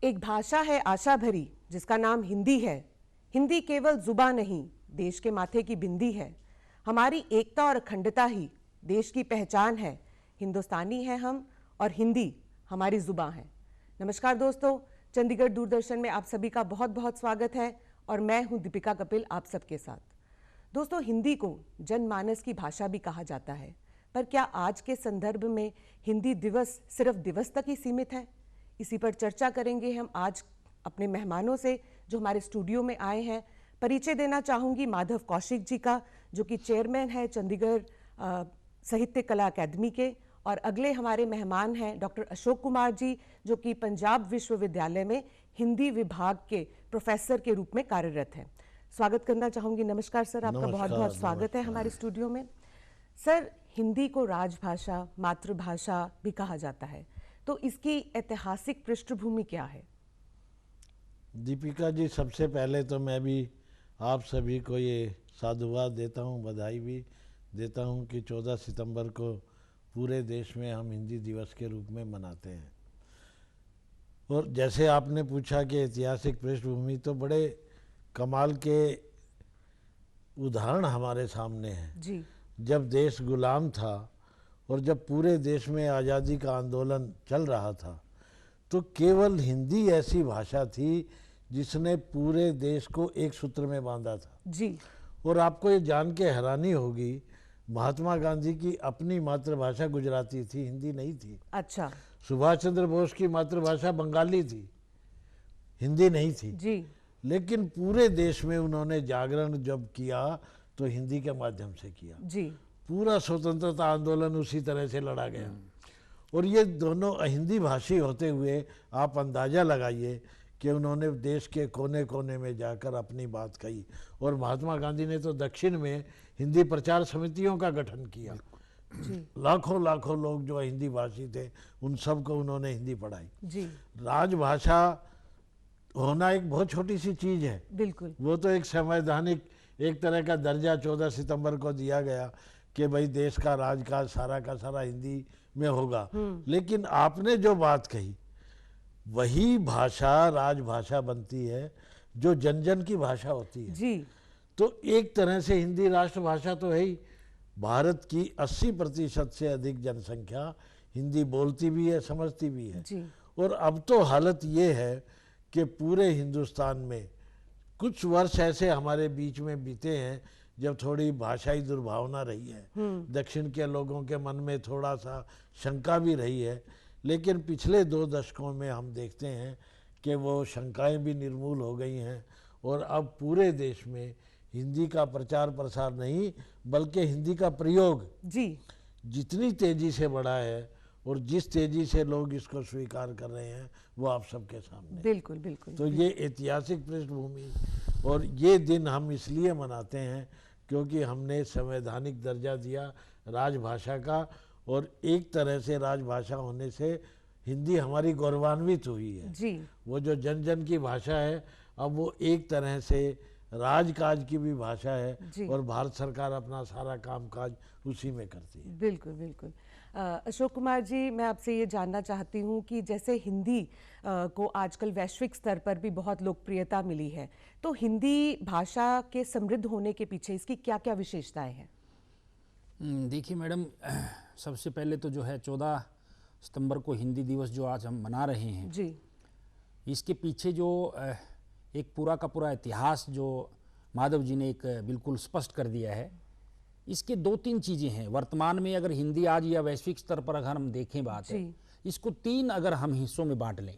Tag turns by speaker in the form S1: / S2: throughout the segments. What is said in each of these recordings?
S1: एक भाषा है आशा भरी जिसका नाम हिंदी है। हिंदी केवल जुबान नहीं, देश के माथे की बिंदी है। हमारी एकता और अखंडता ही देश की पहचान है। हिंदुस्तानी है हम और हिंदी हमारी जुबान है। नमस्कार दोस्तों, चंडीगढ़ दूरदर्शन में आप सभी का बहुत बहुत स्वागत है और मैं हूं दीपिका कपिल आप सबके साथ। दोस्तों, हिंदी को जनमानस की भाषा भी कहा जाता है, पर क्या आज के संदर्भ में हिंदी दिवस सिर्फ दिवस तक ही सीमित है? इसी पर चर्चा करेंगे हम आज अपने मेहमानों से जो हमारे स्टूडियो में आए हैं। परिचय देना चाहूंगी माधव कौशिक जी का, जो कि चेयरमैन है चंडीगढ़ साहित्य कला अकादमी के, और अगले हमारे मेहमान हैं डॉक्टर अशोक कुमार जी, जो कि पंजाब विश्वविद्यालय में हिंदी विभाग के प्रोफेसर के रूप में कार्यरत हैं। स्वागत करना चाहूंगी। नमस्कार सर, आपका बहुत बहुत स्वागत है हमारे स्टूडियो में। सर, हिंदी को राजभाषा, मातृभाषा भी कहा जाता है, तो इसकी ऐतिहासिक पृष्ठभूमि क्या है?
S2: दीपिका जी, सबसे पहले तो मैं भी आप सभी को ये साधुवाद देता हूँ, बधाई भी देता हूँ कि 14 सितंबर को पूरे देश में हम हिंदी दिवस के रूप में मनाते हैं। और जैसे आपने पूछा कि ऐतिहासिक पृष्ठभूमि, तो बड़े कमाल के उदाहरण हमारे सामने हैं
S1: जी।
S2: जब देश गुलाम था और जब पूरे देश में आज़ादी का आंदोलन चल रहा था, तो केवल हिंदी ऐसी भाषा थी जिसने पूरे देश को एक सूत्र में बांधा था।
S1: जी।
S2: और आपको ये जान के हैरानी होगी, महात्मा गांधी की अपनी मातृभाषा गुजराती थी, हिंदी नहीं थी।
S1: अच्छा।
S2: सुभाष चंद्र बोस की मातृभाषा बंगाली थी, हिंदी नहीं थी।
S1: जी।
S2: लेकिन पूरे देश में उन्होंने जागरण जब किया तो हिंदी के माध्यम से किया।
S1: जी।
S2: पूरा स्वतंत्रता आंदोलन उसी तरह से लड़ा गया। और ये दोनों हिंदी भाषी होते हुए आप अंदाज़ा लगाइए कि उन्होंने देश के कोने कोने में जाकर अपनी बात कही। और महात्मा गांधी ने तो दक्षिण में हिंदी प्रचार समितियों का गठन किया। लाखों लाखों लोग जो हिंदी भाषी थे, उन सबको उन्होंने हिंदी पढ़ाई।
S1: जी।
S2: राजभाषा होना एक बहुत छोटी सी चीज़ है।
S1: बिल्कुल।
S2: वो तो एक संवैधानिक एक तरह का दर्जा 14 सितंबर को दिया गया कि भाई देश का राजकाज सारा का सारा हिंदी में होगा। लेकिन आपने जो बात कही, वही भाषा राजभाषा बनती है जो जन जन की भाषा होती है।
S1: जी।
S2: तो एक तरह से हिंदी राष्ट्रभाषा तो है ही। भारत की 80% से अधिक जनसंख्या हिंदी बोलती भी है, समझती भी है।
S1: जी।
S2: और अब तो हालत ये है कि पूरे हिंदुस्तान में कुछ वर्ष ऐसे हमारे बीच में बीते हैं जब थोड़ी भाषाई दुर्भावना रही है, दक्षिण के लोगों के मन में थोड़ा सा शंका भी रही है। लेकिन पिछले 2 दशकों में हम देखते हैं कि वो शंकाएं भी निर्मूल हो गई हैं और अब पूरे देश में हिंदी का प्रचार प्रसार नहीं बल्कि हिंदी का प्रयोग
S1: जी
S2: जितनी तेजी से बढ़ा है और जिस तेजी से लोग इसको स्वीकार कर रहे हैं वो आप सबके सामने।
S1: बिल्कुल बिल्कुल।
S2: तो ये ऐतिहासिक पृष्ठभूमि और ये दिन हम इसलिए मनाते हैं क्योंकि हमने संवैधानिक दर्जा दिया राजभाषा का, और एक तरह से राजभाषा होने से हिंदी हमारी गौरवान्वित हुई है।
S1: जी।
S2: वो जो जन जन की भाषा है, अब वो एक तरह से राजकाज की भी भाषा है और भारत सरकार अपना सारा कामकाज उसी में करती है।
S1: बिल्कुल बिल्कुल। अशोक कुमार जी, मैं आपसे ये जानना चाहती हूँ कि जैसे हिंदी को आजकल वैश्विक स्तर पर भी बहुत लोकप्रियता मिली है, तो हिंदी भाषा के समृद्ध होने के पीछे इसकी क्या क्या विशेषताएं हैं?
S3: देखिए मैडम, सबसे पहले तो जो है 14 सितंबर को हिंदी दिवस जो आज हम मना रहे हैं
S1: जी,
S3: इसके पीछे जो एक पूरा का पूरा इतिहास जो माधव जी ने एक बिल्कुल स्पष्ट कर दिया है। इसके 2-3 चीज़ें हैं। वर्तमान में अगर हिंदी आज या वैश्विक स्तर पर अगर हम देखें बात है, इसको 3 अगर हम हिस्सों में बांट लें।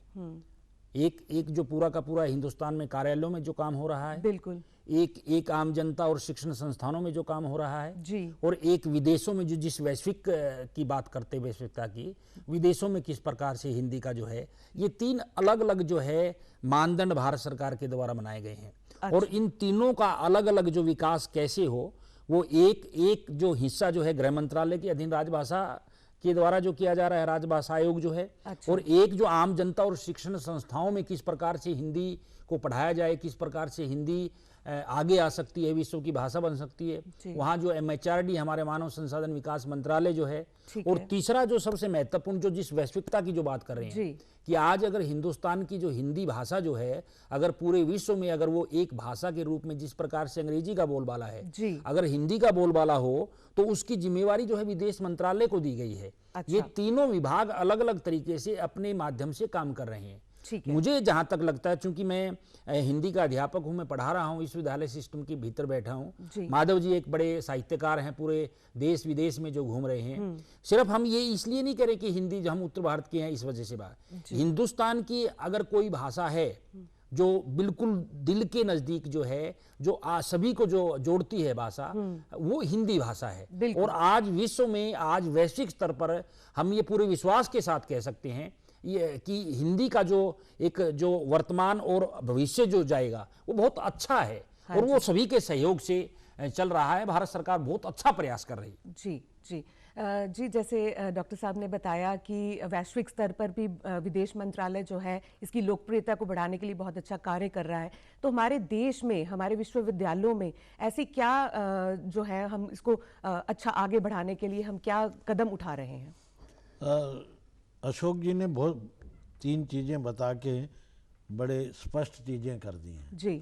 S3: एक जो पूरा का पूरा हिंदुस्तान में कार्यालयों में जो काम हो रहा है,
S1: बिल्कुल।
S3: एक आम जनता और शिक्षण संस्थानों में जो काम हो रहा है
S1: जी।
S3: और एक विदेशों में जो जिस वैश्विक की बात करते हैं, वैश्विकता की, विदेशों में किस प्रकार से हिंदी का जो है, ये 3 अलग अलग जो है मानदंड भारत सरकार के द्वारा बनाए गए हैं।
S1: अच्छा।
S3: और इन तीनों का अलग अलग जो विकास कैसे हो, वो एक जो हिस्सा जो है गृह मंत्रालय के अधीन राजभाषा के द्वारा जो किया जा रहा है, राजभाषा आयोग जो है।
S1: अच्छा।
S3: और एक जो आम जनता और शिक्षण संस्थाओं में किस प्रकार से हिंदी को पढ़ाया जाए, किस प्रकार से हिंदी आगे आ सकती है, विश्व की भाषा बन सकती है। वहाँ जो MHRD हमारे मानव संसाधन विकास मंत्रालय जो है, और तीसरा जो सबसे महत्वपूर्ण, जो जिस वैश्विकता की जो बात कर रहे हैं कि आज अगर हिंदुस्तान की जो हिंदी भाषा जो है, अगर पूरे विश्व में अगर वो एक भाषा के रूप में जिस प्रकार से अंग्रेजी का बोलबाला है, अगर हिंदी का बोलबाला हो तो उसकी जिम्मेवारी जो है विदेश मंत्रालय को दी गई है। ये तीनों विभाग अलग अलग तरीके से अपने माध्यम से काम कर रहे हैं। मुझे जहां तक लगता है, चूंकि मैं हिंदी का अध्यापक हूं, मैं पढ़ा रहा हूं, विश्वविद्यालय सिस्टम के भीतर बैठा हूं। माधव जी एक बड़े साहित्यकार हैं, पूरे देश विदेश में जो घूम रहे हैं। सिर्फ हम ये इसलिए नहीं करें कि हिंदी जो हम उत्तर भारत के हैं इस वजह से बात, हिंदुस्तान की अगर कोई भाषा है जो बिल्कुल दिल के नजदीक जो है, जो सभी को जो जोड़ती है भाषा, वो हिंदी भाषा है। और आज विश्व में, आज वैश्विक स्तर पर हम ये पूरे विश्वास के साथ कह सकते हैं ये कि हिंदी का जो एक जो वर्तमान और भविष्य जो जाएगा वो बहुत अच्छा है। और वो सभी के सहयोग से चल रहा है। भारत सरकार बहुत अच्छा प्रयास कर रही है।
S1: जी, जैसे डॉक्टर साहब ने बताया कि वैश्विक स्तर पर भी विदेश मंत्रालय जो है इसकी लोकप्रियता को बढ़ाने के लिए बहुत अच्छा कार्य कर रहा है। तो हमारे देश में, हमारे विश्वविद्यालयों में ऐसी क्या जो है, हम इसको अच्छा आगे बढ़ाने के लिए हम क्या कदम उठा रहे हैं?
S2: अशोक जी ने बहुत 3 चीज़ें बता के बड़े स्पष्ट चीज़ें कर दी हैं
S1: जी।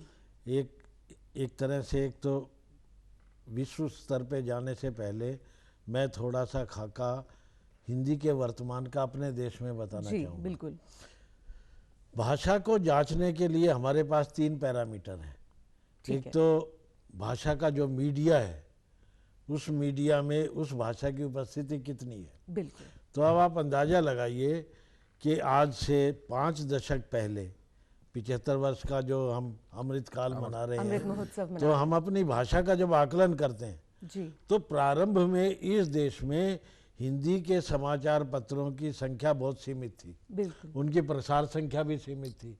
S2: एक तरह से, एक तो विश्व स्तर पे जाने से पहले मैं थोड़ा सा खाका हिंदी के वर्तमान का अपने देश में बताना चाहूँगा।
S1: बिल्कुल।
S2: भाषा को जांचने के लिए हमारे पास 3 पैरामीटर हैं। एक तो भाषा का जो मीडिया है, उस मीडिया में उस भाषा की उपस्थिति कितनी है।
S1: बिल्कुल।
S2: तो अब आप अंदाज़ा लगाइए कि आज से 5 दशक पहले, 75 वर्ष का जो हम अमृतकाल मना रहे हैं, तो हम अपनी भाषा का जब आकलन करते हैं तो प्रारंभ में इस देश में हिंदी के समाचार पत्रों की संख्या बहुत सीमित थी, उनकी प्रसार संख्या भी सीमित थी।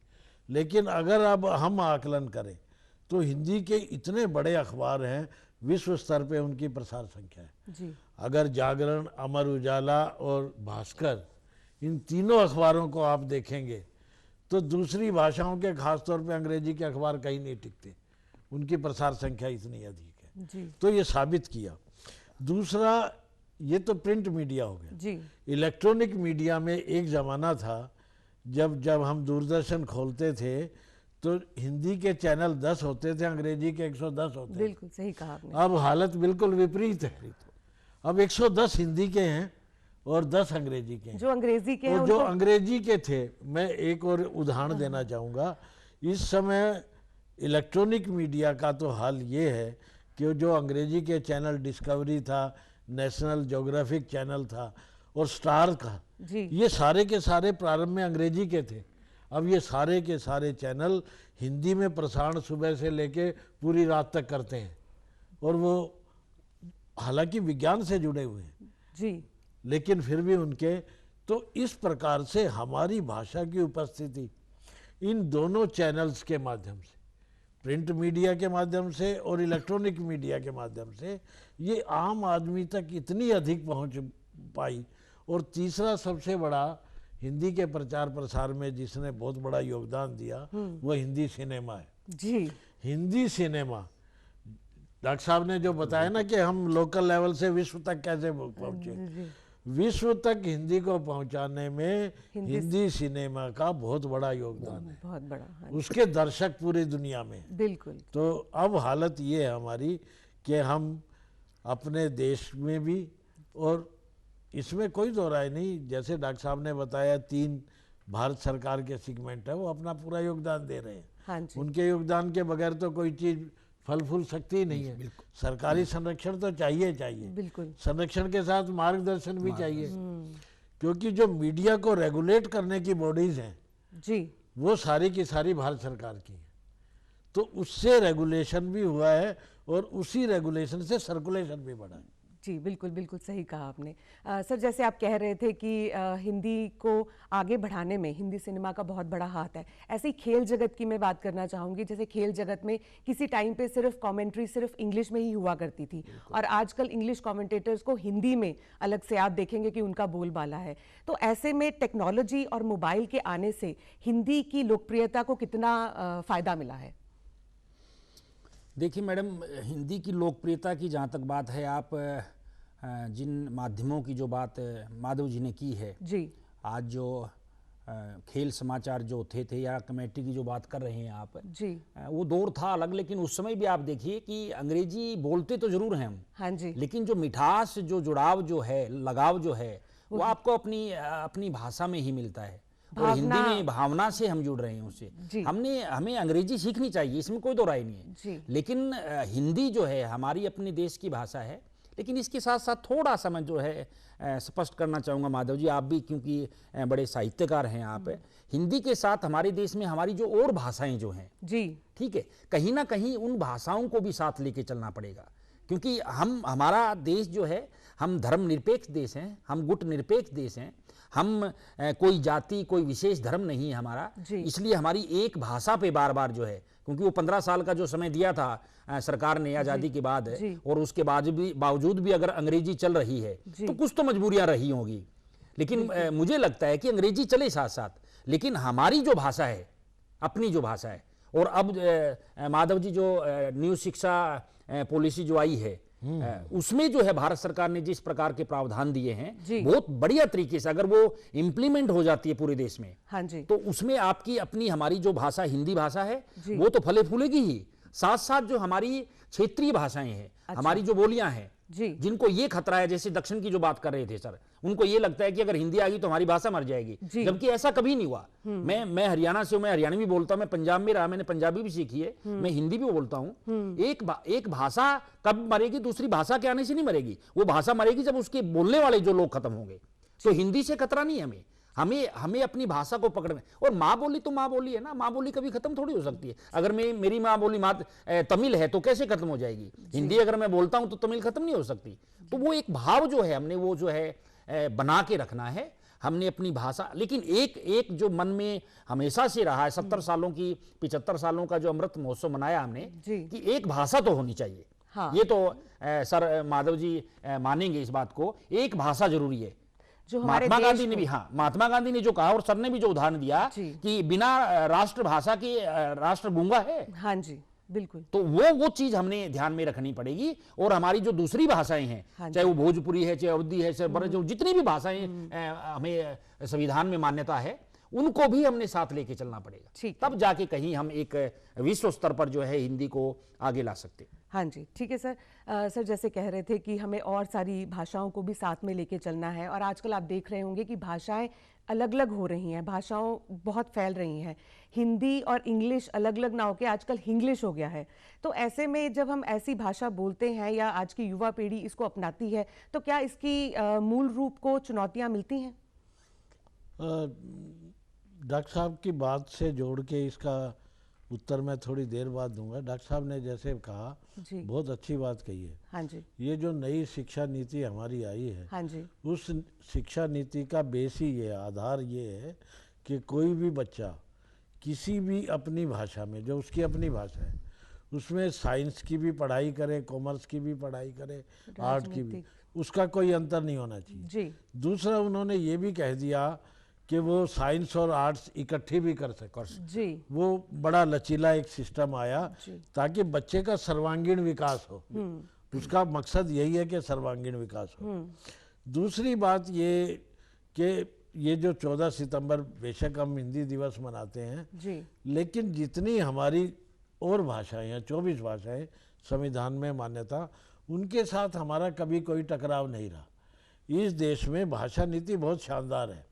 S2: लेकिन अगर अब हम आकलन करें तो हिंदी के इतने बड़े अखबार हैं, विश्व स्तर पे उनकी प्रसार संख्या है। अगर जागरण, अमर उजाला और भास्कर, इन तीनों अखबारों को आप देखेंगे तो दूसरी भाषाओं के, खासतौर पे अंग्रेजी के अखबार कहीं नहीं टिकते, उनकी प्रसार संख्या इतनी अधिक है। तो ये साबित किया। दूसरा, ये तो प्रिंट मीडिया हो गया। इलेक्ट्रॉनिक मीडिया में एक ज़माना था जब हम दूरदर्शन खोलते थे तो हिंदी के चैनल 10 होते थे, अंग्रेजी के 110 होते थे।
S1: बिल्कुल सही कहा आपने।
S2: अब हालत बिल्कुल विपरीत है। अब 110 हिंदी के हैं और 10 अंग्रेजी के हैं।
S1: जो अंग्रेजी के हैं,
S2: और जो अंग्रेजी के थे, मैं एक और उदाहरण देना चाहूँगा। इस समय इलेक्ट्रॉनिक मीडिया का तो हाल ये है कि जो अंग्रेजी के चैनल डिस्कवरी था, नेशनल ज्योग्राफिक चैनल था और स्टार का, ये सारे के सारे प्रारंभ में अंग्रेजी के थे। अब ये सारे के सारे चैनल हिंदी में प्रसारण सुबह से लेके पूरी रात तक करते हैं, और वो हालांकि विज्ञान से जुड़े हुए हैं लेकिन फिर भी उनके, तो इस प्रकार से हमारी भाषा की उपस्थिति इन दोनों चैनल्स के माध्यम से, प्रिंट मीडिया के माध्यम से और इलेक्ट्रॉनिक मीडिया के माध्यम से, ये आम आदमी तक इतनी अधिक पहुंच पाई। और तीसरा सबसे बड़ा, हिंदी के प्रचार प्रसार में जिसने बहुत बड़ा योगदान दिया वो हिंदी सिनेमा है। हिंदी सिनेमा, डॉक्टर साहब ने जो बताया ना कि हम लोकल लेवल से विश्व तक कैसे पहुंचे, विश्व तक हिंदी को पहुंचाने में हिंदी सिनेमा का बहुत बड़ा योगदान है,
S1: बहुत बड़ा।
S2: उसके दर्शक पूरी दुनिया में।
S1: बिल्कुल।
S2: तो अब हालत ये है हमारी कि हम अपने देश में भी, और इसमें कोई दो राय नहीं, जैसे डॉक्टर साहब ने बताया 3 भारत सरकार के सेगमेंट है, वो अपना पूरा योगदान दे रहे हैं। उनके योगदान के बगैर तो कोई चीज़ फल फूल सकती ही नहीं है। सरकारी संरक्षण तो चाहिए।
S1: बिल्कुल।
S2: संरक्षण के साथ मार्गदर्शन भी चाहिए, क्योंकि जो मीडिया को रेगुलेट करने की बॉडीज हैं वो सारी की सारी भारत सरकार की है। तो उससे रेगुलेशन भी हुआ है और उसी रेगुलेशन से सर्कुलेशन भी बढ़ा है।
S1: जी बिल्कुल, बिल्कुल सही कहा आपने। सर, जैसे आप कह रहे थे कि हिंदी को आगे बढ़ाने में हिंदी सिनेमा का बहुत बड़ा हाथ है, ऐसे ही खेल जगत की मैं बात करना चाहूँगी। जैसे खेल जगत में किसी टाइम पे सिर्फ कमेंट्री सिर्फ इंग्लिश में ही हुआ करती थी, और आजकल इंग्लिश कमेंटेटर्स को हिंदी में अलग से आप देखेंगे कि उनका बोलबाला है। तो ऐसे में टेक्नोलॉजी और मोबाइल के आने से हिंदी की लोकप्रियता को कितना फ़ायदा मिला है?
S3: देखिए मैडम, हिंदी की लोकप्रियता की जहाँ तक बात है, आप जिन माध्यमों की जो बात माधव जी ने की है,
S1: जी
S3: आज जो खेल समाचार जो थे या कमेटी की जो बात कर रहे हैं आप,
S1: जी
S3: वो दौर था अलग, लेकिन उस समय भी आप देखिए कि अंग्रेजी बोलते तो जरूर हैं हम,
S1: हाँ जी
S3: लेकिन जो मिठास, जो जुड़ाव जो है, लगाव जो है, वो आपको अपनी भाषा में ही मिलता है। और हिंदी में भावना से हम जुड़ रहे हैं उससे। हमें अंग्रेजी सीखनी चाहिए, इसमें कोई दो राय नहीं है, लेकिन हिंदी जो है हमारी अपने देश की भाषा है। लेकिन इसके साथ साथ थोड़ा सा मैं जो है स्पष्ट करना चाहूँगा माधव जी, आप भी क्योंकि बड़े साहित्यकार हैं आप, हिंदी के साथ हमारे देश में हमारी जो और भाषाएं जो हैं
S1: जी,
S3: ठीक है, कहीं ना कहीं उन भाषाओं को भी साथ लेके चलना पड़ेगा, क्योंकि हमारा देश जो है, हम धर्मनिरपेक्ष देश हैं, हम गुट निरपेक्ष देश हैं, हम कोई जाति, कोई विशेष धर्म नहीं है हमारा, इसलिए हमारी एक भाषा पे बार बार जो है, क्योंकि वो 15 साल का जो समय दिया था सरकार ने आज़ादी के बाद, और उसके बावजूद भी अगर अंग्रेजी चल रही है तो कुछ तो मजबूरियां रही होंगी, लेकिन मुझे लगता है कि अंग्रेजी चले साथ साथ, लेकिन हमारी जो भाषा है, अपनी जो भाषा है, और अब माधव जी जो न्यू शिक्षा पॉलिसी जो आई है, उसमें जो है भारत सरकार ने जिस प्रकार के प्रावधान दिए हैं, बहुत बढ़िया तरीके से अगर वो इम्प्लीमेंट हो जाती है पूरे देश में,
S1: हाँ जी,
S3: तो उसमें आपकी अपनी हमारी जो भाषा हिंदी भाषा है वो तो फले फूलेगी ही, साथ साथ जो हमारी क्षेत्रीय भाषाएं हैं, हमारी जो बोलियां हैं, जिनको ये खतरा है, जैसे दक्षिण की जो बात कर रहे थे सर, उनको ये लगता है कि अगर हिंदी आ गई तो हमारी भाषा मर जाएगी, जबकि ऐसा कभी नहीं हुआ। मैं हरियाणा से हूं, मैं हरियाणवी बोलता हूं, मैं पंजाब में रहा, मैंने पंजाबी भी सीखी है, मैं हिंदी भी बोलता हूं। एक भाषा कब मरेगी, दूसरी भाषा के आने से नहीं मरेगी, वो भाषा मरेगी जब उसके बोलने वाले जो लोग खत्म होंगे। तो हिंदी से खतरा नहीं है हमें अपनी भाषा को पकड़ना। और माँ बोली तो माँ बोली है ना, माँ बोली कभी खत्म थोड़ी हो सकती है। अगर मेरी माँ बोली तमिल है तो कैसे खत्म हो जाएगी, हिंदी अगर मैं बोलता हूं तो तमिल खत्म नहीं हो सकती। तो वो एक भाव जो है हमने वो जो है बना के रखना है, हमने अपनी भाषा। लेकिन एक जो मन में हमेशा से रहा है, 70 सालों की 75 सालों का जो अमृत महोत्सव मनाया हमने, कि एक भाषा तो होनी चाहिए। हाँ। ये तो सर माधव जी मानेंगे इस बात को, एक भाषा जरूरी है। महात्मा गांधी ने भी, हाँ, महात्मा गांधी ने जो कहा और सर ने भी जो उदाहरण दिया कि बिना राष्ट्रभाषा के राष्ट्र गूंगा है।
S1: हाँ जी, बिल्कुल।
S3: तो वो चीज हमने ध्यान में रखनी पड़ेगी। और हमारी जो दूसरी भाषाएं हैं, चाहे वो भोजपुरी है, चाहे अवधी है, चाहे जो जितनी भी भाषाएं हमें संविधान में मान्यता है, उनको भी हमने साथ लेके चलना पड़ेगा, तब जाके कहीं हम एक विश्व स्तर पर जो है हिंदी को आगे ला सकते।
S1: हाँ जी, ठीक है सर। सर जैसे कह रहे थे कि हमें और सारी भाषाओं को भी साथ में लेके चलना है, और आजकल आप देख रहे होंगे कि भाषाएं अलग अलग हो रही हैं, भाषाओं बहुत फैल रही हैं, हिंदी और इंग्लिश अलग अलग ना होके आजकल हिंग्लिश हो गया है। तो ऐसे में जब हम ऐसी भाषा बोलते हैं या आज की युवा पीढ़ी इसको अपनाती है, तो क्या इसकी मूल रूप को चुनौतियाँ मिलती हैं?
S2: डॉक्टर साहब की बात से जोड़ के इसका उत्तर मैं थोड़ी देर बाद दूंगा। डॉक्टर साहब ने जैसे कहा, बहुत अच्छी बात कही है।
S1: हाँ जी।
S2: ये जो नई शिक्षा नीति हमारी आई है,
S1: हाँ जी,
S2: उस शिक्षा नीति का बेस ही ये, आधार ये है कि कोई भी बच्चा किसी भी अपनी भाषा में, जो उसकी अपनी भाषा है, उसमें साइंस की भी पढ़ाई करे, कॉमर्स की भी पढ़ाई करे, आर्ट की भी, उसका कोई अंतर नहीं होना चाहिए। दूसरा, उन्होंने ये भी कह दिया कि वो साइंस और आर्ट्स इकट्ठे भी कर सके। वो बड़ा लचीला एक सिस्टम आया ताकि बच्चे का सर्वांगीण विकास हो। उसका मकसद यही है कि सर्वांगीण विकास हो। दूसरी बात ये कि ये जो 14 सितंबर बेशक हम हिंदी दिवस मनाते हैं, लेकिन जितनी हमारी और भाषाएं हैं, 24 भाषाएं संविधान में मान्यता, उनके साथ हमारा कभी कोई टकराव नहीं रहा। इस देश में भाषा नीति बहुत शानदार है।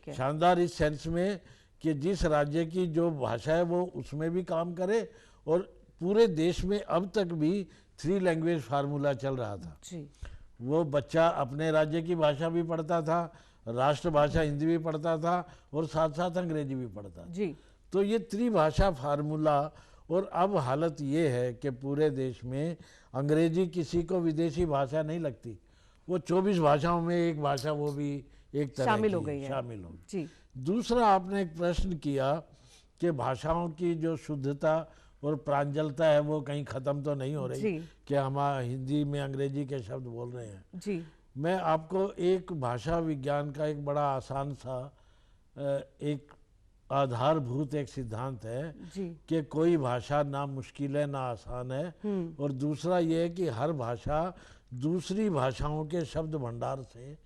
S2: शानदार इस सेंस में कि जिस राज्य की जो भाषा है वो उसमें भी काम करे, और पूरे देश में अब तक भी 3 लैंग्वेज फार्मूला चल रहा था। वो बच्चा अपने राज्य की भाषा भी पढ़ता था, राष्ट्रभाषा हिंदी भी पढ़ता था, और साथ साथ अंग्रेजी भी पढ़ता था। तो ये त्रिभाषा फार्मूला। और अब हालत ये है कि पूरे देश में अंग्रेजी किसी को विदेशी भाषा नहीं लगती। वो 24 भाषाओं में एक भाषा वो भी एक तरह
S1: शामिल हो गई है।
S2: शामिल हो गई। दूसरा, आपने एक प्रश्न किया कि भाषाओं की जो शुद्धता और प्रांजलता है वो कहीं ख़त्म तो नहीं हो रही कि हम हिंदी में अंग्रेजी के शब्द बोल रहे हैं। मैं आपको एक भाषा विज्ञान का एक बड़ा आसान सा एक आधारभूत एक सिद्धांत है
S1: जी
S2: कि कोई भाषा ना मुश्किल है ना आसान है, और दूसरा ये है कि हर भाषा दूसरी भाषाओं के शब्द भंडार से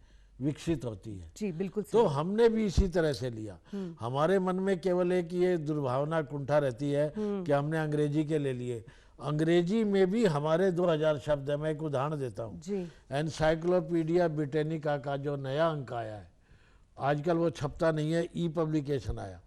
S2: विकसित होती है।
S1: जी बिल्कुल
S2: तो
S1: सही।
S2: हमने भी इसी तरह से लिया। हमारे मन में केवल एक ये दुर्भावना कुंठा रहती है कि हमने अंग्रेजी के ले लिए। अंग्रेजी में भी हमारे 2000 शब्द है। मैं एक उदाहरण देता हूँ।
S1: जी
S2: एनसाइक्लोपीडिया ब्रिटेनिका का जो नया अंक आया है, आजकल वो छपता नहीं है, ई पब्लिकेशन आया,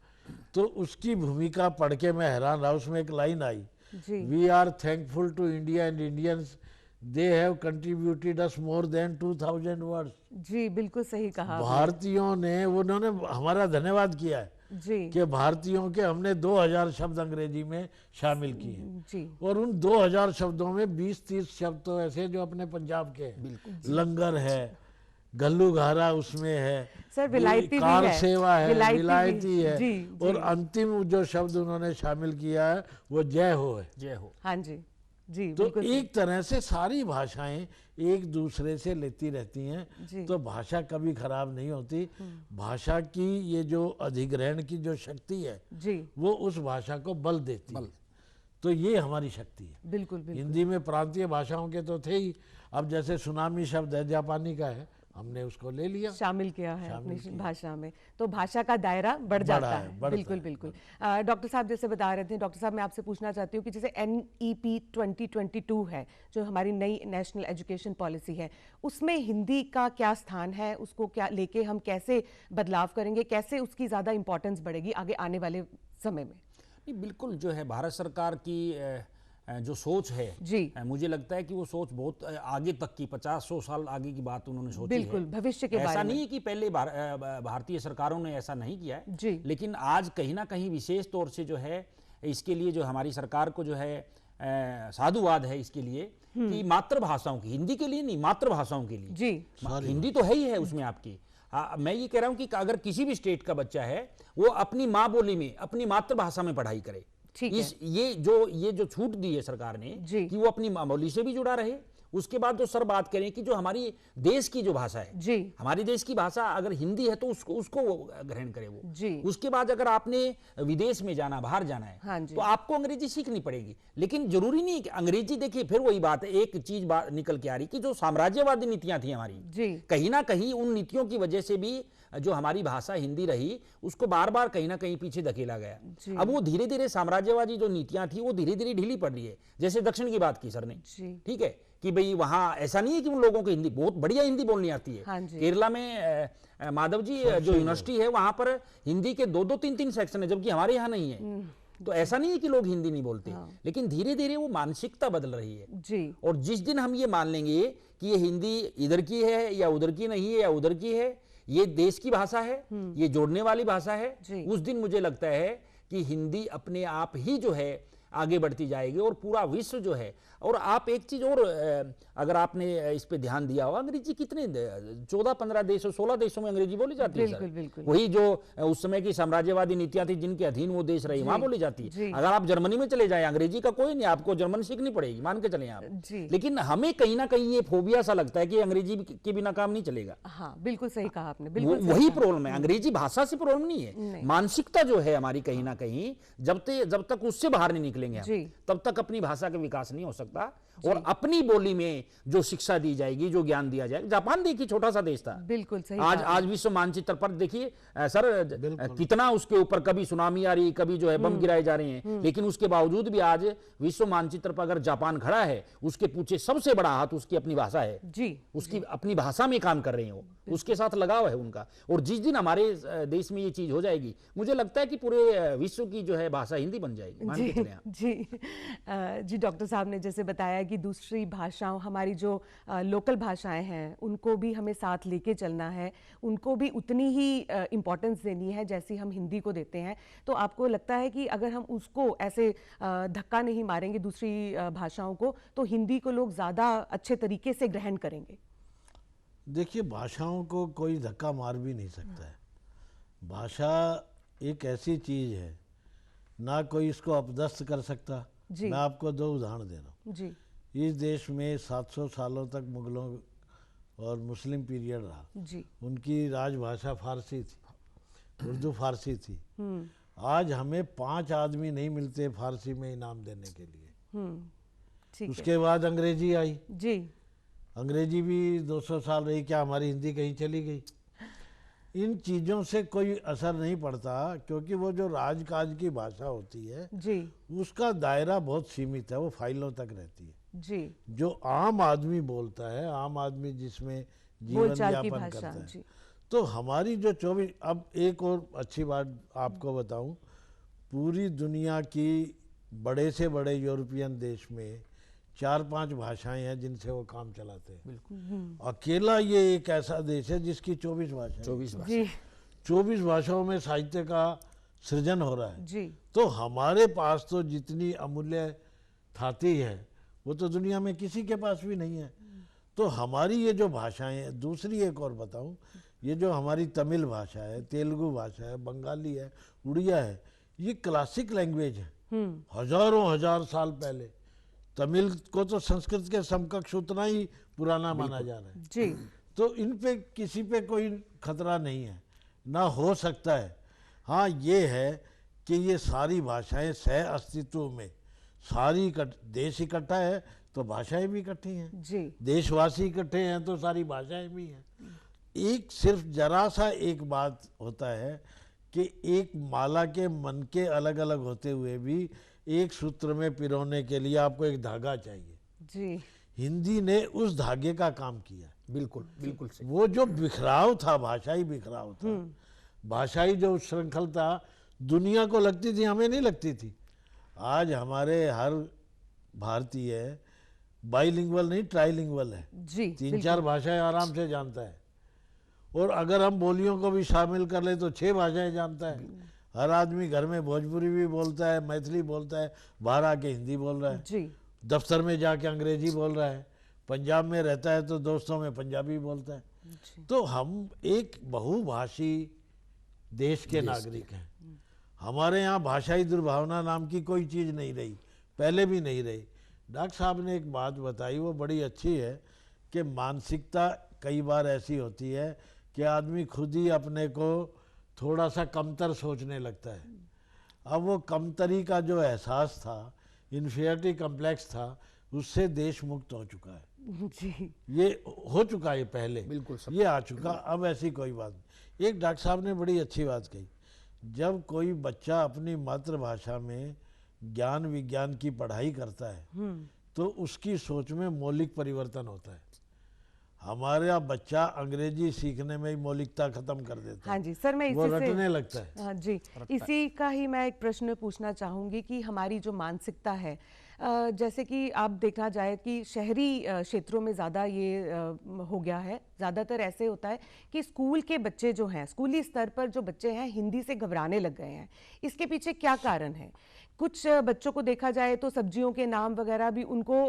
S2: तो उसकी भूमिका पढ़ के मैं हैरान रहा। उसमें एक लाइन आई,
S1: जी
S2: we are thankful to India and Indians, they have contributed us more than 2000 words.
S1: जी बिल्कुल सही कहा आपने।
S2: भारतीयों ने, उन्होंने हमारा धन्यवाद किया है
S1: जी
S2: कि भारतीयों के हमने 2000 शब्द अंग्रेजी में शामिल किए हैं।
S1: जी
S2: और उन 2000 शब्दों में 20-30 शब्द तो ऐसे जो अपने पंजाब के हैं। लंगर है, गल्लू घारा उसमें है,
S1: सर, विलायती भी
S2: कार
S1: है,
S2: सेवा है,
S1: विलायती भी,
S2: विलायती है,
S1: जी,
S2: और
S1: जी।
S2: अंतिम जो शब्द उन्होंने शामिल किया है वो जय हो है।
S3: जय हो।
S1: हाँ जी जी
S2: तो
S1: बिल्कुल सही।
S2: एक तरह से सारी भाषाएं एक दूसरे से लेती रहती
S1: जी।
S2: हैं, तो भाषा कभी खराब नहीं होती। भाषा की ये जो अधिग्रहण की जो शक्ति है
S1: जी
S2: वो उस भाषा को बल देती है। तो ये हमारी शक्ति है।
S1: बिल्कुल बिल्कुल
S2: हिंदी में प्रांतीय भाषाओं के तो थे ही, अब जैसे सुनामी शब्द है, जापानी का है, हमने उसको ले लिया,
S1: शामिल किया है
S2: शामिल
S1: अपनी
S2: किया।
S1: भाषा में, तो भाषा का दायरा बढ़ जाता
S2: बढ़ा
S1: है।
S2: बढ़ता
S1: बिल्कुल
S2: है,
S1: बिल्कुल। डॉक्टर साहब जैसे बता रहे थे, डॉक्टर साहब मैं आपसे पूछना चाहती हूँ कि जैसे NEP 2022 है, जो हमारी नई नेशनल एजुकेशन पॉलिसी है, उसमें हिंदी का क्या स्थान है, उसको क्या लेके हम कैसे बदलाव करेंगे, कैसे उसकी ज़्यादा इंपॉर्टेंस बढ़ेगी आगे आने वाले समय में?
S3: नहीं, बिल्कुल जो है भारत सरकार की जो सोच है,
S1: जी
S3: मुझे लगता है कि वो सोच बहुत आगे तक की 50-100 साल आगे की बात उन्होंने सोची
S1: बिल्कुल,
S3: है।
S1: भविष्य के
S3: ऐसा
S1: बारे में।
S3: नहीं है कि पहले भारतीय सरकारों ने ऐसा नहीं किया है,
S1: जी
S3: लेकिन आज कहीं ना कहीं विशेष तौर से जो है इसके लिए जो हमारी सरकार को जो है साधुवाद है इसके लिए कि मातृभाषाओं की, हिंदी के लिए नहीं, मातृभाषाओं के लिए।
S1: जी
S3: हिंदी तो है ही है उसमें आपकी। मैं ये कह रहा हूं कि अगर किसी भी स्टेट का बच्चा है वो अपनी माँ बोली में, अपनी मातृभाषा में पढ़ाई करे।
S1: ठीक है।
S3: ये जो छूट दी है सरकार ने
S1: जी।
S3: कि वो अपनी माँ बोली से भी जुड़ा रहे। उसके बाद तो सर बात करें कि जो हमारी देश की जो भाषा है,
S1: जी
S3: हमारी देश की भाषा अगर हिंदी है तो उसको वो ग्रहण करे वो।
S1: जी
S3: उसके बाद अगर आपने विदेश में जाना, बाहर जाना है,
S1: हाँ जी।
S3: तो आपको अंग्रेजी सीखनी पड़ेगी। लेकिन जरूरी नहीं है कि अंग्रेजी, देखिए फिर वही बात है, एक चीज निकल के आ रही कि जो साम्राज्यवादी नीतियां थी हमारी,
S1: जी
S3: कहीं ना कहीं उन नीतियों की वजह से भी जो हमारी भाषा हिंदी रही उसको बार बार कहीं ना कहीं पीछे धकेला गया।
S1: जी।
S3: अब वो धीरे धीरे साम्राज्यवादी जो नीतियां थी वो धीरे धीरे ढीली पड़ रही है। जैसे दक्षिण की बात की सर ने,
S1: जी
S3: ठीक है, कि भाई वहां ऐसा नहीं है कि उन लोगों को हिंदी बहुत बढ़िया हिंदी बोलनी आती है।
S1: हाँ जी।
S3: केरला में माधव जी जो यूनिवर्सिटी है वहां पर हिंदी के 2-2, 3-3 सेक्शन है, जबकि हमारे यहाँ नहीं है। तो ऐसा नहीं है कि लोग हिंदी नहीं बोलते, लेकिन धीरे धीरे वो मानसिकता बदल रही है।
S1: जी
S3: और जिस दिन हम ये मान लेंगे कि ये हिंदी इधर की है या उधर की नहीं है या उधर की है, ये देश की भाषा है, ये जोड़ने वाली भाषा है,
S1: जी।
S3: उस दिन मुझे लगता है कि हिंदी अपने आप ही जो है आगे बढ़ती जाएगी और पूरा विश्व जो है। और आप एक चीज और, अगर आपने इस पे ध्यान दिया हो, अंग्रेजी कितने 14-15 देशों, 16 देशों में अंग्रेजी बोली जाती है
S1: बिल्कुल,
S3: सर।
S1: बिल्कुल।
S3: वही जो उस समय की साम्राज्यवादी नीतियां थी जिनके अधीन वो देश रही, वहां बोली जाती
S1: जी।
S3: है। अगर आप जर्मनी में चले जाए, अंग्रेजी का कोई नहीं, आपको जर्मन सीखनी पड़ेगी, मान के चले आप।
S1: जी।
S3: लेकिन हमें कहीं ना कहीं ये फोबिया सा लगता है कि अंग्रेजी के बिना काम नहीं चलेगा।
S1: हाँ बिल्कुल सही कहा आपने, बिल्कुल सही
S3: वही
S1: कहा।
S3: प्रॉब्लम है, अंग्रेजी भाषा से प्रॉब्लम नहीं है, मानसिकता जो है हमारी कहीं ना कहीं जब तक उससे बाहर नहीं निकलेंगे हम,
S1: जी।
S3: तब तक अपनी भाषा का विकास नहीं हो सकता। और अपनी बोली में जो शिक्षा दी जाएगी, जो ज्ञान दिया जाएगा। जापान देखिए छोटा सा देश था,
S1: बिल्कुल सही
S3: आज
S1: कहा।
S3: आज विश्व मानचित्र पर देखिए सर कितना उसके ऊपर कभी सुनामी आ रही, कभी जो है बम गिराए जा रहे हैं, लेकिन उसके बावजूद भी आज विश्व मानचित्र पर अगर जापान खड़ा है, उसके पीछे सबसे बड़ा हाथ उसकी अपनी भाषा है।
S1: जी
S3: उसकी अपनी भाषा में काम कर रहे हैं वो, उसके साथ लगाव है उनका। और जिस दिन हमारे देश में ये चीज हो जाएगी, मुझे लगता है कि पूरे विश्व की जो है भाषा हिंदी बन जाएगी, मान के चलें आप।
S1: जी डॉक्टर साहब ने जैसे बताया कि दूसरी भाषाओं, हमारी जो लोकल भाषाएं हैं, उनको भी हमें साथ लेके चलना है, उनको भी उतनी ही इम्पोर्टेंस देनी है जैसी हम हिंदी को देते हैं। तो आपको लगता है कि अगर हम उसको ऐसे धक्का नहीं मारेंगे दूसरी भाषाओं को, तो हिंदी को लोग ज़्यादा अच्छे तरीके से ग्रहण करेंगे?
S2: देखिए, भाषाओं को कोई धक्का मार भी नहीं सकता है। भाषा एक ऐसी चीज है, ना कोई इसको अपदस्थ कर सकता।
S1: जी।
S2: मैं आपको 2 उदाहरण दे रहा हूँ।
S1: जी
S2: इस देश में 700 सालों तक मुगलों और मुस्लिम पीरियड रहा।
S1: जी
S2: उनकी राजभाषा फारसी थी, उर्दू फारसी थी। आज हमें 5 आदमी नहीं मिलते फारसी में इनाम देने के लिए।
S1: ठीक है
S2: उसके बाद अंग्रेजी आई,
S1: जी।
S2: अंग्रेजी भी 200 साल रही, क्या हमारी हिंदी कहीं चली गई? इन चीज़ों से कोई असर नहीं पड़ता, क्योंकि वो जो राजकाज की भाषा होती है
S1: जी
S2: उसका दायरा बहुत सीमित है, वो फाइलों तक रहती है।
S1: जी।
S2: जो आम आदमी बोलता है, आम आदमी जिसमें जीवन
S1: बोलचाल की
S2: यापन
S1: भाषा,
S2: करता है,
S1: जी।
S2: तो हमारी जो 24, अब एक और अच्छी बात आपको बताऊं, पूरी दुनिया की बड़े से बड़े यूरोपियन देश में 4-5 भाषाएं हैं जिनसे वो काम चलाते हैं।
S3: बिल्कुल।
S2: अकेला ये एक ऐसा देश है जिसकी 24 भाषाएं,
S3: 24
S1: जी
S2: 24 भाषाओं में साहित्य का सृजन हो रहा है।
S1: जी।
S2: तो हमारे पास तो जितनी अमूल्य धातु है वो तो दुनिया में किसी के पास भी नहीं है। तो हमारी ये जो भाषाएं हैं, दूसरी एक और बताऊं, ये जो हमारी तमिल भाषा है, तेलुगु भाषा है, बंगाली है, उड़िया है, ये क्लासिक लैंग्वेज है। हजारों हजार साल पहले तमिल को तो संस्कृत के समकक्ष उतना ही पुराना माना जा रहा है।
S1: जी।
S2: तो इन पे किसी पे कोई खतरा नहीं है, ना हो सकता है। हाँ ये है कि ये सारी भाषाएं सह अस्तित्व में, सारी देश इकट्ठा है तो भाषाएं भी इकट्ठी हैं,
S1: जी।
S2: देशवासी इकट्ठे हैं तो सारी भाषाएं भी हैं। एक सिर्फ जरा सा एक बात होता है कि एक माला के मन के अलग अलग होते हुए भी एक सूत्र में पिरोने के लिए आपको एक धागा चाहिए।
S1: जी।
S2: हिंदी ने उस धागे का काम किया।
S3: बिल्कुल बिल्कुल सही।
S2: वो जो बिखराव था, भाषाई बिखराव था, भाषाई जो श्रृंखलता दुनिया को लगती थी, हमें नहीं लगती थी। आज हमारे हर भारतीय बाइलिंगुअल नहीं ट्राइलिंगुअल है,
S1: जी
S2: 3-4 भाषाएं आराम से जानता है। और अगर हम बोलियों को भी शामिल कर ले तो 6 भाषाएं जानता है। हर आदमी घर में भोजपुरी भी बोलता है, मैथिली बोलता है, बाहर आके हिंदी बोल रहा है,
S1: जी।
S2: दफ्तर में जाके अंग्रेजी बोल रहा है, पंजाब में रहता है तो दोस्तों में पंजाबी बोलता है। तो हम एक बहुभाषी देश के नागरिक हैं। हमारे यहाँ भाषाई दुर्भावना नाम की कोई चीज़ नहीं रही, पहले भी नहीं रही। डॉक्टर साहब ने एक बात बताई, वो बड़ी अच्छी है कि मानसिकता कई बार ऐसी होती है कि आदमी खुद ही अपने को थोड़ा सा कमतर सोचने लगता है। अब वो कमतरी का जो एहसास था, इन्फीरियरिटी कम्प्लेक्स था, उससे देश मुक्त हो चुका है।
S1: जी।
S2: ये हो चुका है पहले,
S3: बिल्कुल सब।
S2: ये आ चुका, अब ऐसी कोई बात नहीं। एक डॉक्टर साहब ने बड़ी अच्छी बात कही, जब कोई बच्चा अपनी मातृभाषा में ज्ञान विज्ञान की पढ़ाई करता है तो उसकी सोच में मौलिक परिवर्तन होता है। हमारा बच्चा अंग्रेजी सीखने में ही मौलिकता खत्म कर देता है।
S1: हाँ जी सर, मैं
S2: वो
S1: इसी
S2: रटने
S1: से
S2: लगता है।
S1: हाँ जी, इसी का ही मैं एक प्रश्न पूछना चाहूँगी कि हमारी जो मानसिकता है, जैसे कि आप देखा जाए कि शहरी क्षेत्रों में ज़्यादा ये हो गया है। ज़्यादातर ऐसे होता है कि स्कूल के बच्चे जो हैं, स्कूली स्तर पर जो बच्चे हैं, हिंदी से घबराने लग गए हैं। इसके पीछे क्या कारण है? कुछ बच्चों को देखा जाए तो सब्जियों के नाम वगैरह भी उनको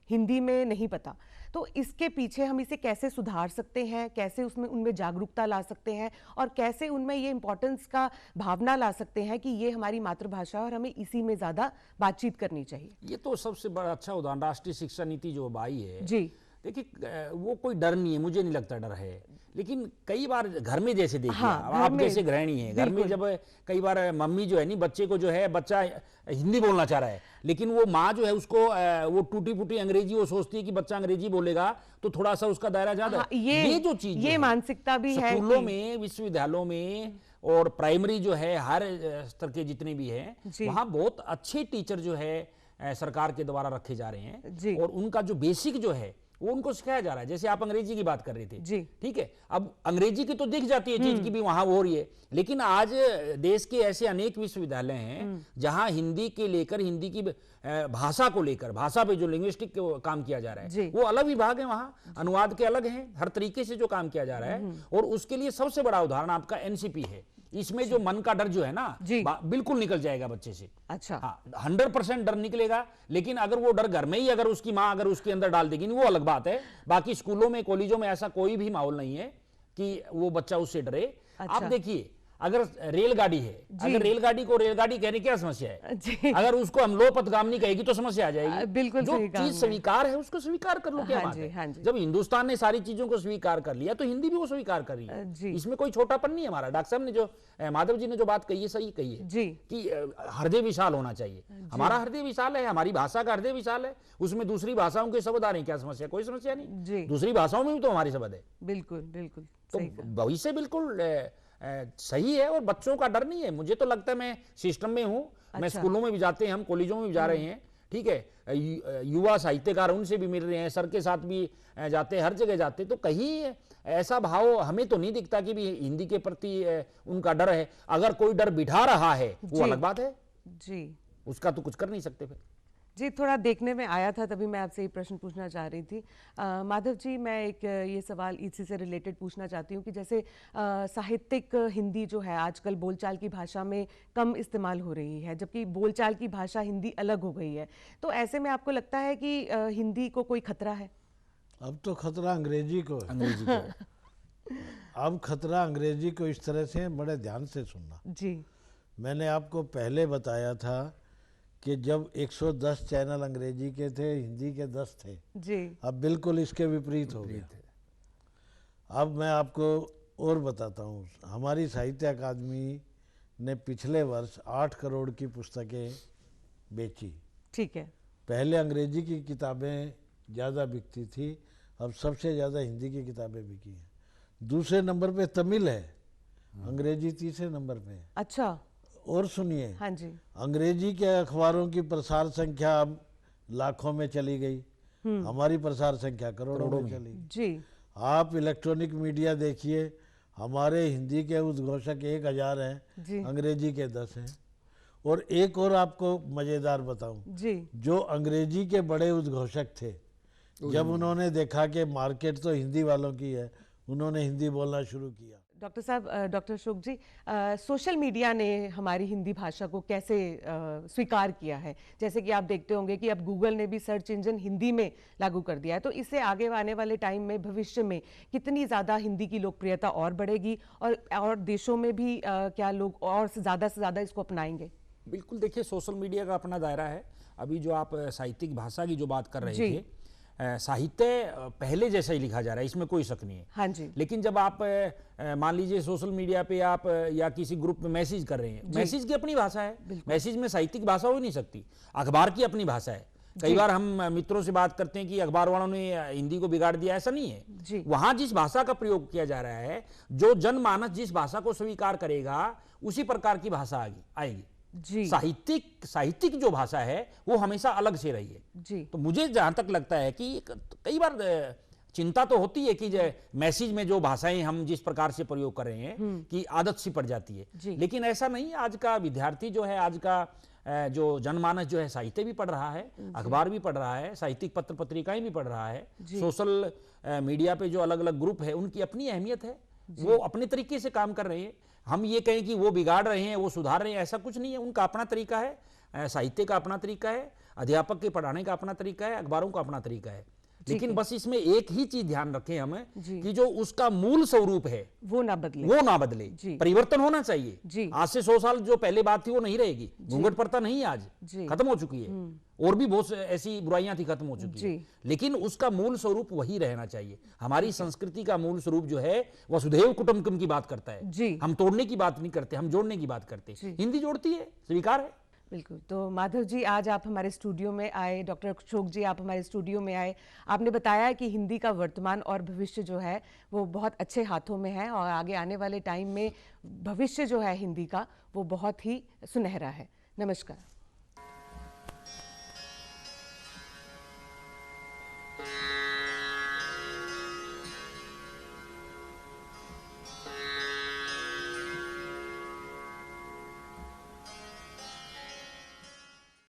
S1: हिंदी में नहीं पता। तो इसके पीछे हम इसे कैसे सुधार सकते हैं, कैसे उसमें उनमें जागरूकता ला सकते हैं और कैसे उनमें ये इम्पोर्टेंस का भावना ला सकते हैं कि ये हमारी मातृभाषा और हमें इसी में ज़्यादा बातचीत करनी चाहिए?
S3: ये तो सबसे बड़ा अच्छा उदाहरण राष्ट्रीय शिक्षा नीति जो आई है।
S1: जी।
S3: देखिए वो कोई डर नहीं है, मुझे नहीं लगता डर है, लेकिन कई बार घर में जैसे देखिए,
S1: हाँ,
S3: आप जैसे गृहिणी है, घर में जब कई बार मम्मी जो है नहीं, बच्चे को जो है, बच्चा हिंदी बोलना चाह रहा है, लेकिन वो माँ जो है उसको वो टूटी फूटी अंग्रेजी, वो सोचती है कि बच्चा अंग्रेजी बोलेगा तो थोड़ा सा उसका दायरा ज्यादा
S1: हाँ,
S3: है।
S1: ये
S3: जो चीज
S1: ये मानसिकता भी है
S3: स्कूलों में, विश्वविद्यालयों में और प्राइमरी जो है, हर स्तर के जितने भी हैं, वहाँ बहुत अच्छे टीचर जो है सरकार के द्वारा रखे जा रहे हैं और उनका जो बेसिक जो है वो उनको सिखाया जा रहा है। जैसे आप अंग्रेजी की बात कर रहे थे
S1: जी, ठीक
S3: है, अब अंग्रेजी की तो दिख जाती है चीज की भी वहां हो रही है, लेकिन आज देश के ऐसे अनेक विश्वविद्यालय हैं जहां हिंदी के लेकर, हिंदी की भाषा को लेकर, भाषा पे जो लिंग्विस्टिक काम किया जा रहा है वो अलग विभाग है, वहां अनुवाद के अलग हैं, हर तरीके से जो काम किया जा रहा है। और उसके लिए सबसे बड़ा उदाहरण आपका एनसीपी है। इसमें जो मन का डर जो है ना, बिल्कुल निकल जाएगा बच्चे से।
S1: अच्छा,
S3: हाँ 100% डर निकलेगा, लेकिन अगर वो डर घर में ही अगर उसकी माँ अगर उसके अंदर डाल देगी, वो अलग बात है। बाकी स्कूलों में, कॉलेजों में ऐसा कोई भी माहौल नहीं है कि वो बच्चा उससे डरे। आप देखिए, अगर रेलगाड़ी है, अगर रेलगाड़ी को रेलगाड़ी कहने क्या समस्या है?
S1: जी
S3: अगर उसको हम लो पथगामी कहेगी तो समस्या आ जाएगी।
S1: बिल्कुल
S3: जो
S1: सही कहा
S3: चीज स्वीकार है उसको स्वीकार कर लो, क्या
S1: हाँ
S3: बात
S1: जी,
S3: है?
S1: हाँ जी।
S3: जब हिंदुस्तान ने सारी चीजों को स्वीकार कर लिया तो हिंदी भी वो स्वीकार कर रही
S1: जी।
S3: है। इसमें कोई छोटापन नहीं है हमारा। डॉक्टर साहब ने जो माधव जी ने जो बात कही है सही कही है
S1: जी
S3: कि हृदय विशाल होना चाहिए। हमारा हृदय विशाल है, हमारी भाषा का हृदय विशाल है, उसमें दूसरी भाषाओं के शब्द आ रहे हैं, क्या समस्या? कोई समस्या नहीं।
S1: जी
S3: दूसरी भाषाओं में भी तो हमारे शब्द है,
S1: बिल्कुल बिल्कुल
S3: तो
S1: सही कहा।
S3: भविष्य बिल्कुल सही है। और बच्चों का डर नहीं है। मुझे तो लगता है, मैं सिस्टम में हूँ, मैं
S1: अच्छा।
S3: स्कूलों में भी जाते हैं, हम कॉलेजों में भी जा रहे हैं, ठीक है, युवा साहित्यकार उनसे भी मिल रहे हैं, सर के साथ भी जाते हैं, हर जगह जाते हैं, तो कहीं ऐसा भाव हमें तो नहीं दिखता कि भी हिंदी के प्रति उनका डर है। अगर कोई डर बिठा रहा है वो
S1: जी।
S3: अलग बात है,
S1: जी
S3: उसका तो कुछ कर नहीं सकते फिर।
S1: जी थोड़ा देखने में आया था, तभी मैं आपसे ये प्रश्न पूछना चाह रही थी। माधव जी, मैं एक ये सवाल इसी से रिलेटेड पूछना चाहती हूँ कि जैसे साहित्यिक हिंदी जो है आजकल बोलचाल की भाषा में कम इस्तेमाल हो रही है, जबकि बोलचाल की भाषा हिंदी अलग हो गई है, तो ऐसे में आपको लगता है कि हिंदी को कोई खतरा है?
S2: अब तो खतरा अंग्रेजी को है।
S3: अंग्रेजी को
S2: अब खतरा अंग्रेजी को इस तरह से, बड़े ध्यान से सुनना।
S1: जी
S2: मैंने आपको पहले बताया था कि जब 110 चैनल अंग्रेजी के थे, हिंदी के 10 थे।
S1: जी
S2: अब बिल्कुल इसके विपरीत हो गया। अब मैं आपको और बताता हूँ, हमारी साहित्य अकादमी ने पिछले वर्ष 8 करोड़ की पुस्तकें बेची।
S1: ठीक है।
S2: पहले अंग्रेजी की किताबें ज़्यादा बिकती थी, अब सबसे ज़्यादा हिंदी की किताबें बिकी हैं। दूसरे नंबर पे तमिल है, अंग्रेजी तीसरे नंबर पे है।
S1: अच्छा।
S2: और सुनिए,
S1: हाँ जी।
S2: अंग्रेजी के अखबारों की प्रसार संख्या अब लाखों में चली गई, हमारी प्रसार संख्या करोड़ों में चली गई।
S1: जी
S2: आप इलेक्ट्रॉनिक मीडिया देखिए, हमारे हिंदी के उद्घोषक 1000 हैं,
S1: जी
S2: अंग्रेजी के 10 हैं। और एक और आपको मज़ेदार बताऊं,
S1: जी
S2: जो अंग्रेजी के बड़े उद्घोषक थे, जब उन्होंने देखा कि मार्केट तो हिंदी वालों की है, उन्होंने हिंदी बोलना शुरू किया।
S1: डॉक्टर साहब, डॉक्टर अशोक जी, सोशल मीडिया ने हमारी हिंदी भाषा को कैसे स्वीकार किया है? जैसे कि आप देखते होंगे कि अब गूगल ने भी सर्च इंजन हिंदी में लागू कर दिया है, तो इससे आगे आने वाले टाइम में, भविष्य में कितनी ज़्यादा हिंदी की लोकप्रियता और बढ़ेगी, और देशों में भी क्या लोग और से ज़्यादा इसको अपनाएंगे?
S3: बिल्कुल, देखिए सोशल मीडिया का अपना दायरा है। अभी जो आप साहित्यिक भाषा की जो बात कर रहे थे, साहित्य पहले जैसा ही लिखा जा रहा है, इसमें कोई शक नहीं है।
S1: हाँ जी।
S3: लेकिन जब आप मान लीजिए सोशल मीडिया पे आप या किसी ग्रुप में मैसेज कर रहे हैं, मैसेज की अपनी भाषा है, मैसेज में साहित्यिक भाषा हो ही नहीं सकती। अखबार की अपनी भाषा है। कई बार हम मित्रों से बात करते हैं कि अखबार वालों ने हिंदी को बिगाड़ दिया, ऐसा नहीं है। वहां जिस भाषा का प्रयोग किया जा रहा है, जो जनमानस जिस भाषा को स्वीकार करेगा, उसी प्रकार की भाषा आएगी।
S1: जी।
S3: साहित्यिक जो भाषा है वो हमेशा अलग से रही है।
S1: जी।
S3: तो मुझे जहां तक लगता है कि कई बार चिंता तो होती है कि मैसेज में जो भाषाएं हम जिस प्रकार से प्रयोग कर रहे हैं कि आदत सी पड़ जाती है, लेकिन ऐसा नहीं। आज का विद्यार्थी जो है, आज का जो जनमानस जो है, साहित्य भी पढ़ रहा है, अखबार भी पढ़ रहा है, साहित्यिक पत्र पत्रिकाएं भी पढ़ रहा है। सोशल मीडिया पे जो अलग अलग ग्रुप है, उनकी अपनी अहमियत है, वो अपने तरीके से काम कर रहे हैं। हम ये कहें कि वो बिगाड़ रहे हैं, वो सुधार रहे हैं, ऐसा कुछ नहीं है। उनका अपना तरीका है, साहित्य का अपना तरीका है, अध्यापक के पढ़ाने का अपना तरीका है, अखबारों का अपना तरीका है। लेकिन बस इसमें एक ही चीज ध्यान रखें हमें कि जो उसका मूल स्वरूप है
S1: वो ना बदले।
S3: परिवर्तन होना चाहिए। आज से 100 साल जो पहले बात थी वो नहीं रहेगी। घूंघट प्रथा नहीं आज खत्म हो चुकी है, और भी बहुत ऐसी बुराइयां थी, खत्म हो चुकी है, लेकिन उसका मूल स्वरूप वही रहना चाहिए। हमारी संस्कृति का मूल स्वरूप जो है वसुधैव कुटुंबकम की बात करता है। हम तोड़ने की बात नहीं करते, हम जोड़ने की बात करते। हिंदी जोड़ती है, स्वीकार है।
S1: बिल्कुल। तो माधव जी, आज आप हमारे स्टूडियो में आए, डॉक्टर अशोक जी आप हमारे स्टूडियो में आए, आपने बताया कि हिंदी का वर्तमान और भविष्य जो है वो बहुत अच्छे हाथों में है, और आगे आने वाले टाइम में भविष्य जो है हिंदी का वो बहुत ही सुनहरा है। नमस्कार।